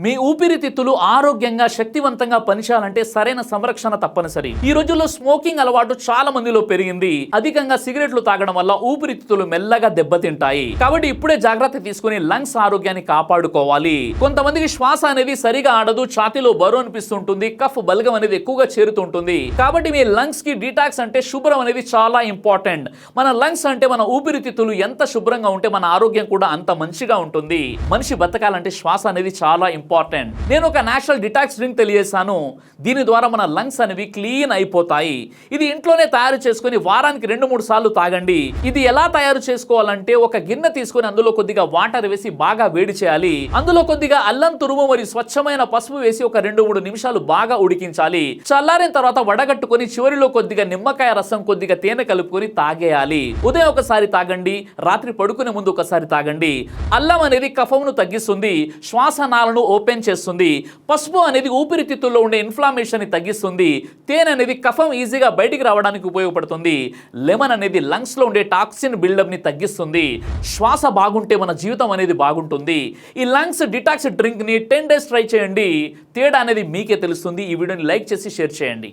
మీ ఊపిరితిత్తులు ఆరోగ్యంగా శక్తివంతంగా పనిచేయాలంటే సరైన సంరక్షణ తప్పనిసరి. ఈ రోజుల్లో స్మోకింగ్ అలవాటు చాలా మందిలో పెరిగింది. అధికంగా సిగరెట్లు తాగడం వల్ల ఊపిరితిత్తులు మెల్లగా దెబ్బతింటాయి. కాబట్టి ఇప్పుడే జాగ్రత్త తీసుకుని లంగ్స్ ఆరోగ్యాన్ని కాపాడుకోవాలి. కొంతమందికి శ్వాస అనేది సరిగా ఆడదు, ఛాతీలో బరువు అనిపిస్తుంటుంది, కఫ్ బలగం అనేది ఎక్కువగా చేరుతుంటుంది. కాబట్టి మీ లంగ్స్ కి డీటాక్స్ అంటే శుభ్రం అనేది చాలా ఇంపార్టెంట్. మన లంగ్స్ అంటే మన ఊపిరితిత్తులు ఎంత శుభ్రంగా ఉంటే మన ఆరోగ్యం కూడా అంత మంచిగా ఉంటుంది. మనిషి బతకాలంటే శ్వాస అనేది చాలా ఇంపార్టెంట్. నేను ఒక నేచురల్ డిటాక్స్ డ్రింక్ తెలియజేశాను. దీని ద్వారా మన లంగ్స్ అనేవి క్లీన్ అయిపోతాయి. ఇది ఇంట్లోనే తయారు చేసుకుని వారానికి 2-3 సార్లు తాగండి. ఇది ఎలా తయారు చేసుకోవాలంటే ఒక గిన్నె తీసుకొని అందులో కొద్దిగా వాటర్ వేసి బాగా వేడి చేయాలి. అందులో కొద్దిగా అల్లం తురుము మరియు స్వచ్ఛమైన పసుపు వేసి ఒక 2-3 నిమిషాలు బాగా ఉడికించాలి. చల్లారిన తర్వాత వడగట్టుకొని చివరిలో కొద్దిగా నిమ్మకాయ రసం, కొద్దిగా తేనె కలుపుకొని తాగేయాలి. ఉదయం ఒకసారి తాగండి, రాత్రి పడుకునే ముందు ఒకసారి తాగండి. అల్లం అనేది కఫమును తగ్గిస్తుంది, శ్వాసనాళను ఓపెన్ చేస్తుంది. పసుపు అనేది ఊపిరితిత్తుల్లో ఉండే ఇన్ఫ్లామేషన్ ని తగ్గిస్తుంది. తేనె అనేది కఫం ఈజీగా బయటికి రావడానికి ఉపయోగపడుతుంది. లెమన్ అనేది లంగ్స్ లో ఉండే టాక్సిన్ బిల్డప్ ని తగ్గిస్తుంది. శ్వాస బాగుంటే మన జీవితం అనేది బాగుంటుంది. ఈ లంగ్స్ డిటాక్స్ డ్రింక్ ని 10 days ట్రై చేయండి. తేడా అనేది మీకే తెలుస్తుంది. ఈ వీడియోని లైక్ చేసి షేర్ చేయండి.